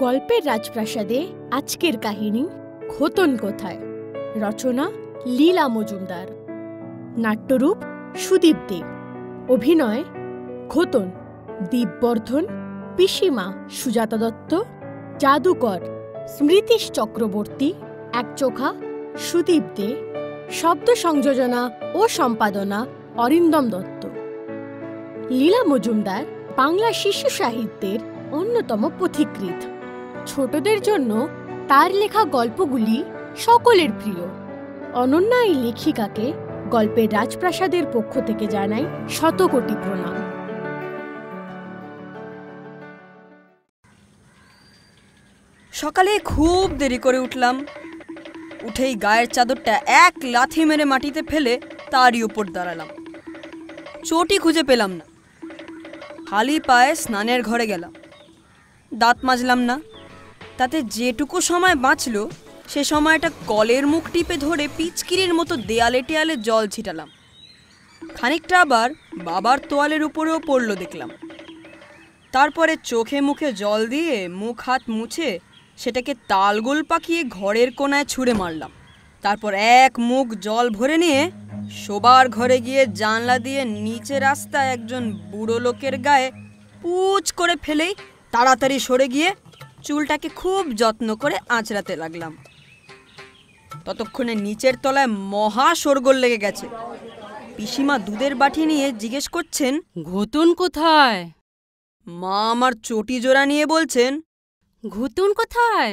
গল্পের রাজপ্রাসাদে আজকের কাহিনী ঘোতন কোথায়। রচনা লীলা মজুমদার, নাট্যরূপ সুদীপ দে, অভিনয় ঘোতন, দীপবর্ধন, পিসিমা সুজাতা দত্ত, জাদুকর স্মৃতিশ চক্রবর্তী, একচোখা সুদীপ দে, শব্দ সংযোজনা ও সম্পাদনা অরিন্দম দত্ত। লীলা মজুমদার বাংলা শিশু সাহিত্যের অন্যতম পথিকৃৎ। ছোটদের জন্য তার লেখা গল্পগুলি সকলের প্রিয়। অনন্যা এই লেখিকাকে গল্পের রাজপ্রাসাদের পক্ষ থেকে জানাই শতকোটি প্রণাম। সকালে খুব দেরি করে উঠলাম। উঠেই গায়ের চাদরটা এক লাথি মেরে মাটিতে ফেলে তারই উপর দাঁড়ালাম। চটি খুঁজে পেলাম না। খালি পায়ে স্নানের ঘরে গেলাম। দাঁত মাজলাম না। তাতে যেটুকু সময় বাঁচল সে সময়টা কলের মুখ টিপে ধরে পিচকিরির মতো দেয়ালে টেয়ালে জল ছিটালাম। খানিকটা আবার বাবার তোয়ালের উপরেও পড়ল দেখলাম। তারপরে চোখে মুখে জল দিয়ে মুখ হাত মুছে সেটাকে তালগোল পাকিয়ে ঘরের কোনায় ছুঁড়ে মারলাম। তারপর এক মুখ জল ভরে নিয়ে শোবার ঘরে গিয়ে জানলা দিয়ে নিচে রাস্তায় একজন বুড়ো লোকের গায়ে পুচ করে ফেলেই তাড়াতাড়ি সরে গিয়ে চুলটাকে খুব যত্ন করে আঁচড়াতে লাগলাম। ততক্ষণে নিচের তলায় মহা শোরগোল লেগে গেছে। পিসিমা দুধের বাটি নিয়ে জিজ্ঞেস করছেন, ঘোতন কোথায়? মা আমার চটি জোড়া নিয়ে বলছেন, ঘোতন কোথায়?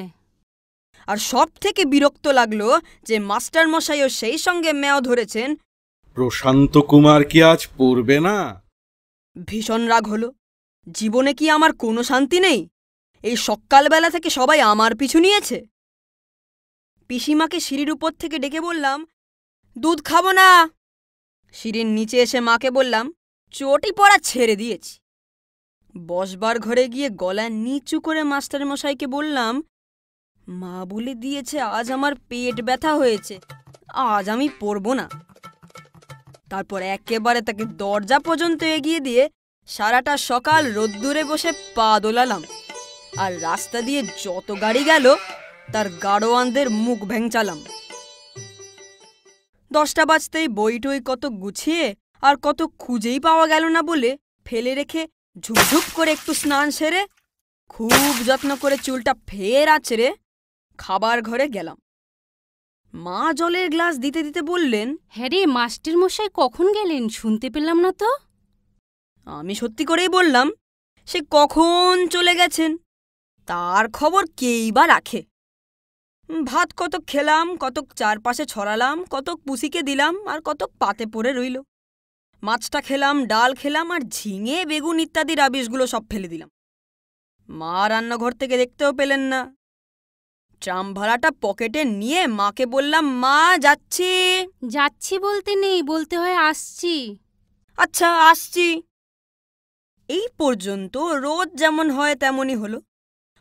আর সব থেকে বিরক্ত লাগলো যে মাস্টার মশাইও সেই সঙ্গে মেও ধরেছেন। প্রশান্ত কুমার কি আজ পড়বে না? ভীষণ রাগ হলো। জীবনে কি আমার কোনো শান্তি নেই? এই সকালবেলা থেকে সবাই আমার পিছু নিয়েছে। পিসিমাকে সিঁড়ির উপর থেকে ডেকে বললাম, দুধ খাবো না। সিঁড়ির নিচে এসে মাকে বললাম, চটি পড়া ছেড়ে দিয়েছি। বসবার ঘরে গিয়ে গলা নিচু করে মাস্টার মশাইকে বললাম, মা বলে দিয়েছে আজ আমার পেট ব্যথা হয়েছে, আজ আমি পড়ব না। তারপর একেবারে তাকে দরজা পর্যন্ত এগিয়ে দিয়ে সারাটা সকাল রোদ্দুরে বসে পা দোলালাম। আর রাস্তা দিয়ে যত গাড়ি গেল তার গাড়োয়ানদের মুখ ভেঙচালাম। 10টা বাজতেই বই টই কত গুছিয়ে আর কত খুঁজেই পাওয়া গেল না বলে ফেলে রেখে ঝুপঝুপ করে একটু স্নান সেরে খুব যত্ন করে চুলটা ফের আঁচড়ে খাবার ঘরে গেলাম। মা জলের গ্লাস দিতে দিতে বললেন, হ্যাঁ রে, মাস্টার মশাই কখন গেলেন? শুনতে পেলাম না তো। আমি সত্যি করেই বললাম, সে কখন চলে গেছেন তার খবর কেই বা রাখে। ভাত কতক খেলাম, কতক চারপাশে ছড়ালাম, কতক পুষিকে দিলাম, আর কতক পাতে পড়ে রইল। মাছটা খেলাম, ডাল খেলাম, আর ঝিঙে বেগুন ইত্যাদি রাবিশগুলো সব ফেলে দিলাম। মা রান্নাঘর থেকে দেখতেও পেলেন না। ট্রাম ভাড়াটা পকেটে নিয়ে মাকে বললাম, মা যাচ্ছি। যাচ্ছি বলতে নেই, বলতে হয় আসছি। আচ্ছা আসছি। এই পর্যন্ত রোজ যেমন হয় তেমনই হলো।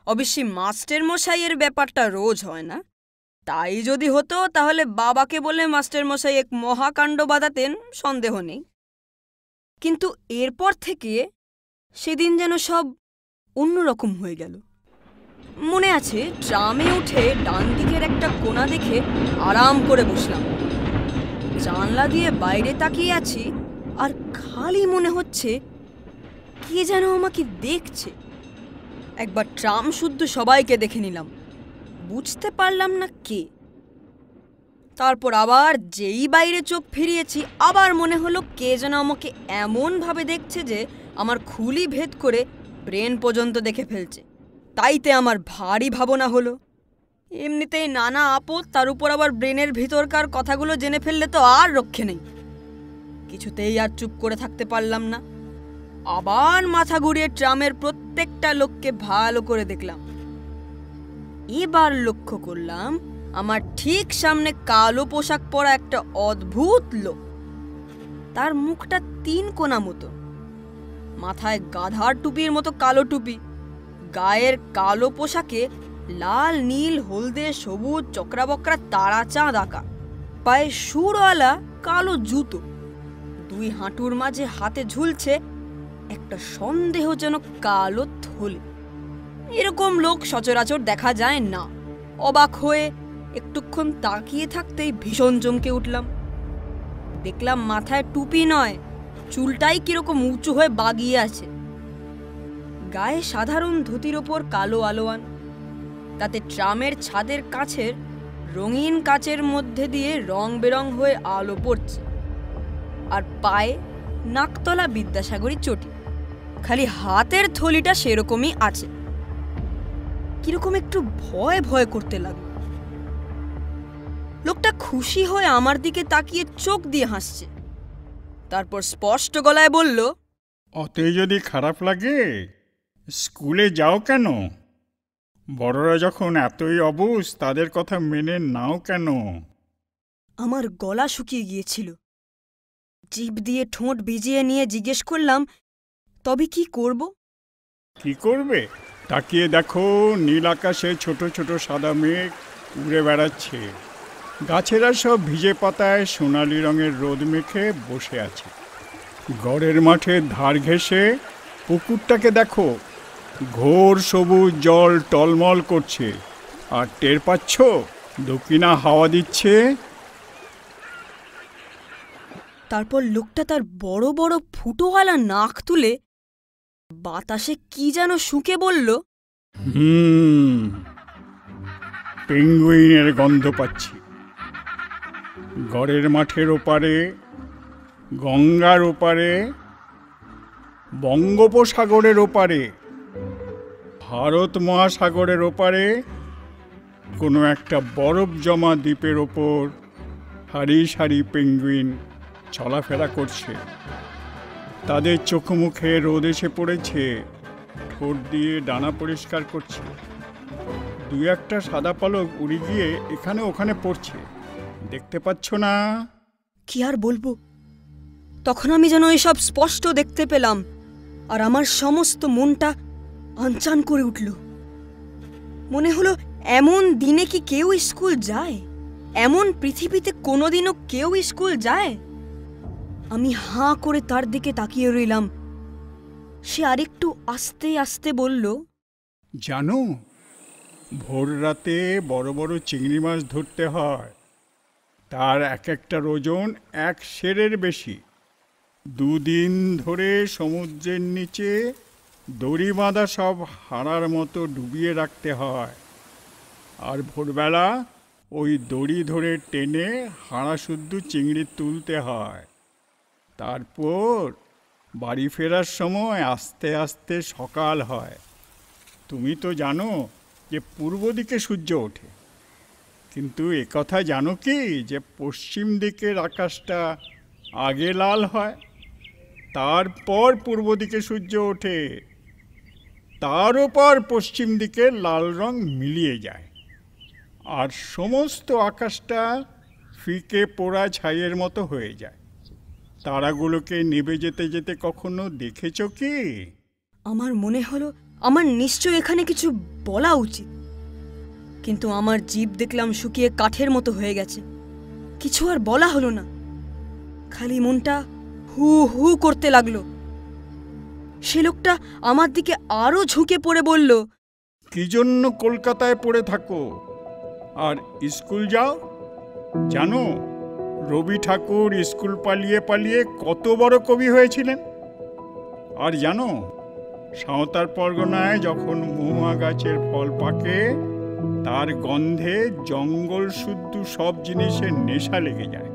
অবশ্যই মাস্টার মশাইয়ের ব্যাপারটা রোজ হয় না। তাই যদি হতো তাহলে বাবাকে বলে মাস্টার মশাই এক মহাকাণ্ড বাঁধাতেন, সন্দেহ নেই। কিন্তু এরপর থেকে সেদিন যেন সব অন্যরকম হয়ে গেল। মনে আছে, ট্রামে উঠে ডান দিকের একটা কোণা দেখে আরাম করে বসলাম। জানলা দিয়ে বাইরে তাকিয়ে আছি আর খালি মনে হচ্ছে কে যেন আমাকে দেখছে। একবার ট্রাম শুদ্ধ সবাইকে দেখে নিলাম, বুঝতে পারলাম না কে। তারপর আবার যেই বাইরে চোখ ফিরিয়েছি আবার মনে হলো কে যেন আমাকে এমনভাবে দেখছে যে আমার খুলি ভেদ করে ব্রেন পর্যন্ত দেখে ফেলছে। তাইতে আমার ভারী ভাবনা হলো। এমনিতেই নানা আপদ, তার উপর আবার ব্রেনের ভিতরকার কথাগুলো জেনে ফেললে তো আর রক্ষে নেই। কিছুতেই আর চুপ করে থাকতে পারলাম না। আবার মাথা ঘুরিয়ে ট্রামের প্রত্যেকটা লোককে ভালো করে দেখলাম। এবার লক্ষ্য করলাম আমার ঠিক সামনে কালো পোশাক পরা একটা অদ্ভুত লোক। তার মুখটা 3 কোণা মতো, মাথায় গাধার টুপির মতো কালো টুপি, গায়ের কালো পোশাকে লাল নীল হলদে সবুজ চক্রাবক্রা তারা চাঁদ আঁকা, পায়ে সুরওয়ালা কালো জুতো, 2 হাঁটুর মাঝে হাতে ঝুলছে একটা সন্দেহজনক কালো থলে। এরকম লোক সচরাচর দেখা যায় না। অবাক হয়ে একটুক্ষণ তাকিয়ে থাকতেই ভীষণ চমকে উঠলাম। দেখলাম মাথায় টুপি নয়, চুলটাই কিরকম উঁচু হয়ে বাগিয়ে আছে। গায়ে সাধারণ ধুতির ওপর কালো আলোয়ান, তাতে ট্রামের ছাদের কাছের রঙিন কাচের মধ্যে দিয়ে রং বেরং হয়ে আলো পড়ছে। আর পায়ে নাকতলা বিদ্যাসাগরী চটি, খালি হাতের থলিটা সেরকমই আছে। কিরকম একটু ভয় ভয় করতে লাগলো। লোকটা খুশি হয়ে আমার দিকে তাকিয়ে চোখ দিয়ে হাসছে। তারপর স্পষ্ট গলায় বলল, অতই যদি খারাপ লাগে স্কুলে যাও কেন? বড়রা যখন এতই অবুঝ তাদের কথা মেনে নাও কেন? আমার গলা শুকিয়ে গিয়েছিল। জিভ দিয়ে ঠোঁট ভিজিয়ে নিয়ে জিজ্ঞেস করলাম, তবে কি করব? কি করবে? তাকিয়ে দেখো, নীল আকাশে ছোট ছোট সাদা মেঘ উড়ে বেড়াচ্ছে। গাছেরা সব ভিজে পাতায় সোনালি রঙের রোদ মেখে বসে আছে। গড়ের মাঠের ধার ঘেঁষে পুকুরটাকে দেখো, ঘোর সবুজ জল টলমল করছে। আর টের পাচ্ছ দক্ষিণা হাওয়া দিচ্ছে। তারপর লোকটা তার বড় বড় ফুটোওয়ালা নাক তুলে বাতাসে কি যেন শুকে বলল, পেঙ্গুইনের গন্ধ পাচ্ছি। গড়ের মাঠের ওপারে, গঙ্গার ওপারে, বঙ্গোপসাগরের ওপারে, ভারত মহাসাগরের ওপারে কোনো একটা বরফ জমা দ্বীপের ওপর সারি সারি পেঙ্গুইন চলাফেরা করছে। তাদের চোখ মুখে রোদ এসে পড়েছে, ঠোঁট দিয়ে ডানা পরিষ্কার করছে। দু একটা সাদা পালক উড়ে গিয়ে এখানে ওখানে পড়ছে, দেখতে পাচ্ছ না? কি আর বলবো, তখন আমি যেন এসব স্পষ্ট দেখতে পেলাম। আর আমার সমস্ত মনটা আনচান করে উঠল। মনে হলো, এমন দিনে কি কেউ স্কুল যায়? এমন পৃথিবীতে কোনোদিনও কেউ স্কুল যায়? আমি হাঁ করে তার দিকে তাকিয়ে রইলাম। সে আরেকটু আস্তে আস্তে বলল, জানো, ভোর রাতে বড় বড় চিংড়ি মাছ ধরতে হয়। তার এক একটার ওজন 1 সেরের বেশি। 2 দিন ধরে সমুদ্রের নিচে দড়ি বাঁধা সব হাড়ার মতো ডুবিয়ে রাখতে হয়। আর ভোরবেলা ওই দড়ি ধরে টেনে হাড়া শুদ্ধ চিংড়ি তুলতে হয়। তারপর বাড়ি ফেরার সময় আস্তে আস্তে সকাল হয়। তুমি তো জানো যে পূর্ব দিকে সূর্য ওঠে, কিন্তু একথা জানো কি যে পশ্চিম দিকের আকাশটা আগে লাল হয়, তারপর পূর্ব দিকে সূর্য ওঠে, তার ওপর পশ্চিম দিকে লাল রং মিলিয়ে যায়। আর সমস্ত আকাশটা ফিকে পোড়া ছাইয়ের মতো হয়ে যায়। তারাগুলোকে নেবে যেতে যেতে কখনো দেখেছ কি? আমার মনে হলো আমার নিশ্চয় এখানে কিছু বলা উচিত, কিন্তু আমার জিভ দেখলাম শুকিয়ে কাঠের মতো হয়ে গেছে। কিছু আর বলা হলো না, খালি মনটা হু হু করতে লাগলো। সে লোকটা আমার দিকে আরো ঝুঁকে পড়ে বলল, কি জন্য কলকাতায় পড়ে থাকো আর স্কুল যাও? জানো, রবি ঠাকুর স্কুল পালিয়ে পালিয়ে কত বড় কবি হয়েছিলেন? আর জানো, সাঁওতাল পরগনায় যখন মহুয়া গাছের ফল পাকে, তার গন্ধে জঙ্গল শুদ্ধ সব জিনিসের নেশা লেগে যায়।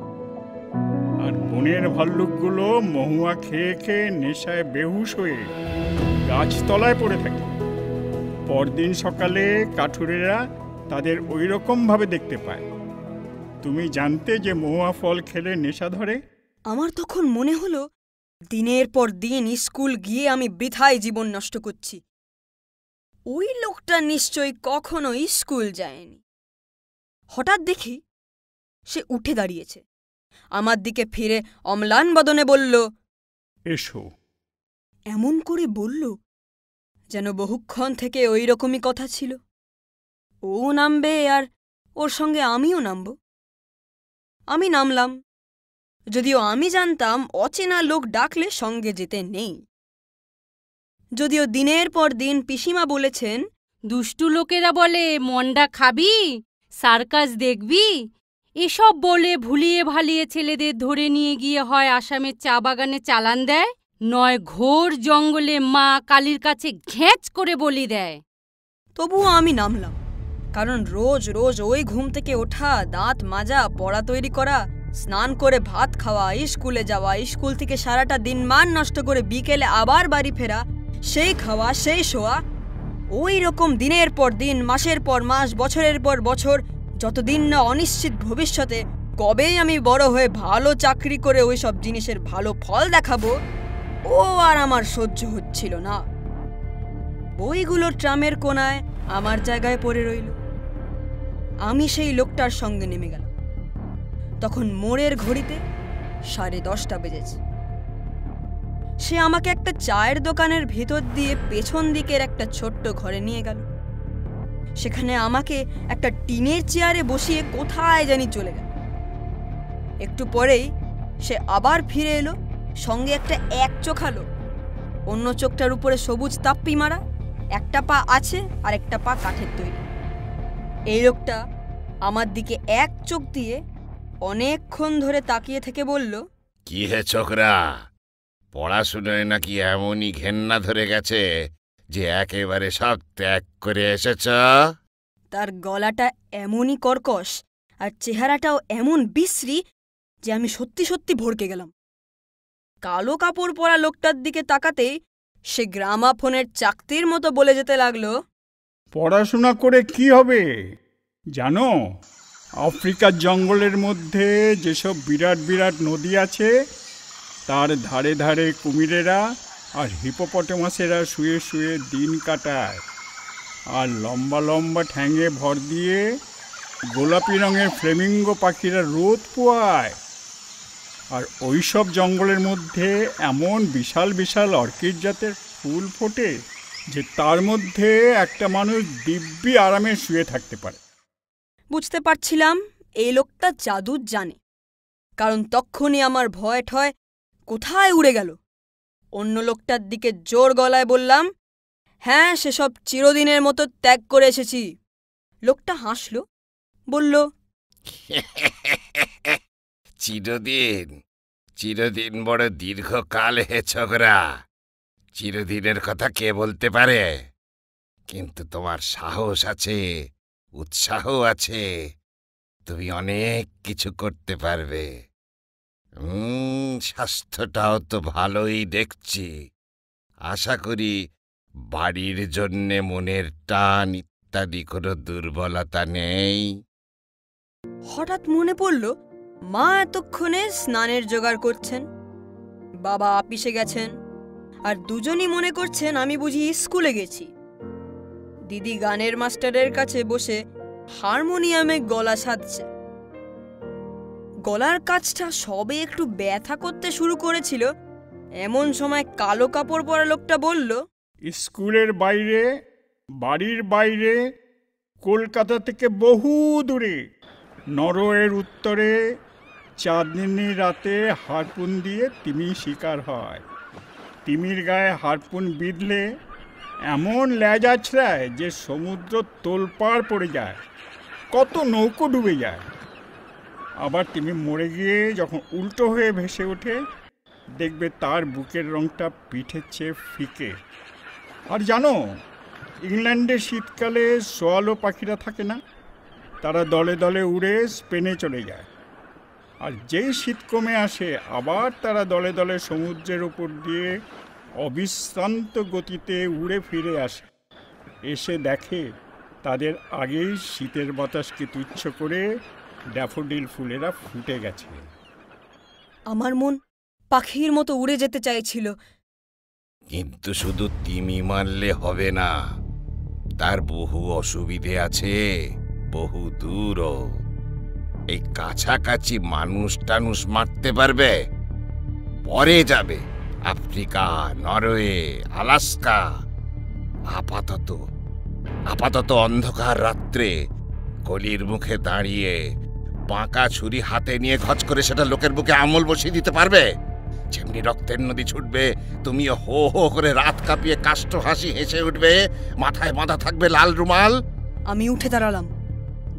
আর বনের ভাল্লুকগুলো মহুয়া খেয়ে খেয়ে নেশায় বেহুশ হয়ে গাছতলায় পড়ে থাকে। পরদিন সকালে কাঠুরেরা তাদের ওই রকমভাবে দেখতে পায়। তুমি জানতে যে মহুয়া ফল খেলে নেশা ধরে? আমার তখন মনে হলো, দিনের পর দিন স্কুল গিয়ে আমি বৃথায় জীবন নষ্ট করছি। ওই লোকটা নিশ্চয়ই কখনো স্কুল যায়নি। হঠাৎ দেখি সে উঠে দাঁড়িয়েছে, আমার দিকে ফিরে অম্লান বদনে বলল, এসো। এমন করে বলল যেন বহুক্ষণ থেকে ওই রকমই কথা ছিল। ও নামবে আর ওর সঙ্গে আমিও নামব। আমি নামলাম, যদিও আমি জানতাম অচেনা লোক ডাকলে সঙ্গে যেতে নেই। যদিও দিনের পর দিন পিসিমা বলেছেন দুষ্টু লোকেরা বলে মন্ডা খাবি, সার্কাস দেখবি, এসব বলে ভুলিয়ে ভালিয়ে ছেলেদের ধরে নিয়ে গিয়ে হয় আসামের চা বাগানে চালান দেয়, নয় ঘোর জঙ্গলে মা কালীর কাছে ঘ্যাঁচ করে বলি দেয়। তবুও আমি নামলাম, কারণ রোজ রোজ ওই ঘুম থেকে ওঠা, দাঁত মাজা, পড়া তৈরি করা, স্নান করে ভাত খাওয়া, স্কুলে যাওয়া, স্কুল থেকে সারাটা দিন মান নষ্ট করে বিকেলে আবার বাড়ি ফেরা, সেই খাওয়া সেই শোয়া, ওই রকম দিনের পর দিন, মাসের পর মাস, বছরের পর বছর, যতদিন না অনিশ্চিত ভবিষ্যতে কবেই আমি বড় হয়ে ভালো চাকরি করে ওই সব জিনিসের ভালো ফল দেখাবো, ও আর আমার সহ্য হচ্ছিল না। বইগুলো ট্রামের কোনায় আমার জায়গায় পড়ে রইল। আমি সেই লোকটার সঙ্গে নেমে গেলাম। তখন মোড়ের ঘড়িতে 10:30 বেজেছে। সে আমাকে একটা চায়ের দোকানের ভেতর দিয়ে পেছন দিকের একটা ছোট্ট ঘরে নিয়ে গেল। সেখানে আমাকে একটা টিনের চেয়ারে বসিয়ে কোথায় জানি চলে গেল। একটু পরেই সে আবার ফিরে এলো, সঙ্গে একটা এক চোখা লোক। অন্য চোখটার উপরে সবুজ তাপ্পি মারা, একটা পা আছে আর একটা পা কাঠের তৈরি। এই লোকটা আমার দিকে এক চোখ দিয়ে অনেকক্ষণ ধরে তাকিয়ে থেকে বলল, কি হে ছোকরা, পড়াশুনোয় নাকি এমনই ঘেন্না ধরে গেছে যে একেবারে সব ত্যাগ করে এসেছ? তার গলাটা এমনই কর্কশ আর চেহারাটাও এমন বিশ্রী যে আমি সত্যি সত্যি ভড়কে গেলাম। কালো কাপড় পরা লোকটার দিকে তাকাতেই সে গ্রামাফোনের চাকতির মতো বলে যেতে লাগলো, পড়াশোনা করে কি হবে জানো? আফ্রিকার জঙ্গলের মধ্যে যেসব বিরাট বিরাট নদী আছে, তার ধারে ধারে কুমিরেরা আর হিপোপটেমাসেরা শুয়ে শুয়ে দিন কাটায়, আর লম্বা লম্বা ঠ্যাঙে ভর দিয়ে গোলাপি রঙের ফ্লেমিঙ্গো পাখিরা রোদ পোয়ায়। আর ওই সব জঙ্গলের মধ্যে এমন বিশাল বিশাল অর্কিড জাতের ফুল ফোটে যে তার মধ্যে একটা মানুষ দিব্যি আরামে শুয়ে থাকতে পারে। বুঝতে পারছিলাম এই লোকটা জাদু জানে, কারণ তক্ষুনি আমার ভয় ঠয় কোথায় উড়ে গেল। অন্য লোকটার দিকে জোর গলায় বললাম, হ্যাঁ, সেসব চিরদিনের মতো ত্যাগ করে এসেছি। লোকটা হাসল, বলল, চিরদিন? চিরদিন বড় দীর্ঘকাল হে ছোকরা। চিরদিনের কথা কে বলতে পারে? কিন্তু তোমার সাহস আছে, উৎসাহ আছে, তুমি অনেক কিছু করতে পারবে। স্বাস্থ্যটাও তো ভালোই দেখছি। আশা করি বাড়ির জন্যে মনের টান ইত্যাদি কোনো দুর্বলতা নেই। হঠাৎ মনে পড়ল মা এতক্ষণে স্নানের জোগাড় করছেন, বাবা আপিসে গেছেন, আর দুজনই মনে করছেন আমি বুঝি স্কুলে গেছি। দিদি গানের মাস্টারের কাছে বসে হারমোনিয়ামে গলা সাধছে। গলার কাছটা সবে একটু ব্যথা করতে শুরু করেছিল, এমন সময় কালো কাপড় পরা লোকটা বলল, স্কুলের বাইরে, বাড়ির বাইরে, কলকাতা থেকে বহু দূরে, নরওয়ের উত্তরে চাঁদনি রাতে হারপুন দিয়ে তিমি শিকার হয়। তিমির গায়ে হারপুন বিঁধলে এমন ল্যাজ আছড়ায় যে সমুদ্র তোলপাড় পড়ে যায়, কত নৌকো ডুবে যায়। আবার তিমি মরে গিয়ে যখন উল্টো হয়ে ভেসে ওঠে, দেখবে তার বুকের রঙটা পিঠের চেয়ে ফিকে। আর জানো, ইংল্যান্ডে শীতকালে সোয়ালো পাখিরা থাকে না, তারা দলে দলে উড়ে স্পেনে চলে যায়। আর যেই শীত কমে আসে, আবার তারা দলে দলে সমুদ্রের উপর দিয়ে অবিশ্রান্ত গতিতে উড়ে ফিরে আসে। এসে দেখে তাদের আগেই শীতের বাতাসকে তুচ্ছ করে ড্যাফোডিল ফুলেরা ফুটে গেছে। আমার মন পাখির মতো উড়ে যেতে চাইছিল। কিন্তু শুধু তিমি মারলে হবে না, তার বহু অসুবিধে আছে, বহু দূরও। এই কাছাকাছি মানুষ টানুষ মারতে পারবে? পরে যাবে আফ্রিকা, নরওয়ে, আলাস্কা। আপাতত অন্ধকার রাত্রে গলির মুখে দাঁড়িয়ে বাঁকা ছুরি হাতে নিয়ে ঘচ করে সেটা লোকের বুকে আঙুল বসিয়ে দিতে পারবে? যেমনি রক্তের নদী ছুটবে, তুমিও হো হো করে রাত কাঁপিয়ে কাষ্ঠ হাসি হেসে উঠবে, মাথায় বাঁধা থাকবে লাল রুমাল। আমি উঠে দাঁড়ালাম।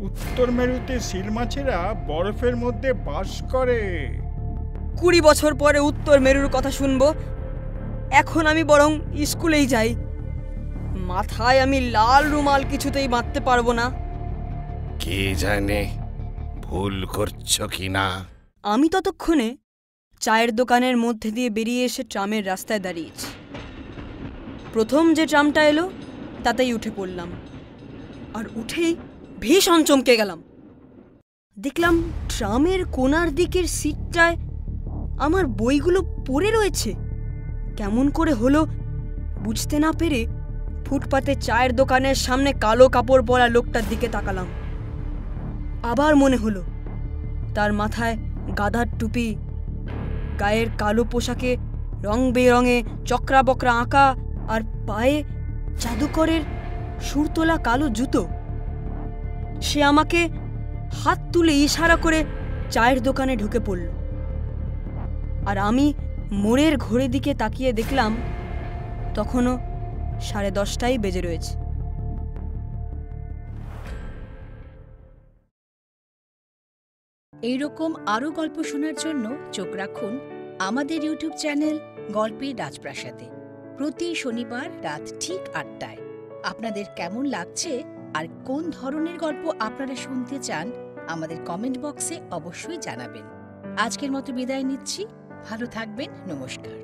উত্তর মেরুতে সিল মাছেরা বরফের মধ্যে বাস করে। 20 বছর পরে উত্তর মেরুর কথা শুনবো। এখন আমি বরং স্কুলেই যাই। মাথায় আমি লাল রুমাল কিছুতেই বাঁধতে পারবো না। কে জানে ভুল করছো কিনা। আমি ততক্ষণে চায়ের দোকানের মধ্যে দিয়ে বেরিয়ে এসে ট্রামের রাস্তায় দাঁড়িয়েছি। প্রথম যে ট্রামটা এলো তাতেই উঠে পড়লাম, আর উঠেই ভীষণ চমকে গেলাম। দেখলাম ট্রামের কোণার দিকের সিটটায় আমার বইগুলো পড়ে রয়েছে। কেমন করে হলো বুঝতে না পেরে ফুটপাতে চায়ের দোকানের সামনে কালো কাপড় পরা লোকটার দিকে তাকালাম। আবার মনে হলো তার মাথায় গাধার টুপি, গায়ের কালো পোশাকে রং বেরঙে চক্রা বকরা আঁকা, আর পায়ে জাদুকরের সুরতোলা কালো জুতো। সে আমাকে হাত তুলে ইশারা করে চায়ের দোকানে ঢুকে পড়ল, আর আমি মোড়ের ঘড়ির দিকে তাকিয়ে দেখলাম তখনও 10:30টাই বেজে রয়েছে। এইরকম আরও গল্প শোনার জন্য চোখ রাখুন আমাদের ইউটিউব চ্যানেল গল্পের রাজপ্রাসাদে প্রতি শনিবার রাত ঠিক 8টায়। আপনাদের কেমন লাগছে আর কোন ধরনের গল্প আপনারা শুনতে চান আমাদের কমেন্ট বক্সে অবশ্যই জানাবেন। আজকের মতো বিদায় নিচ্ছি। ভালো থাকবেন। নমস্কার।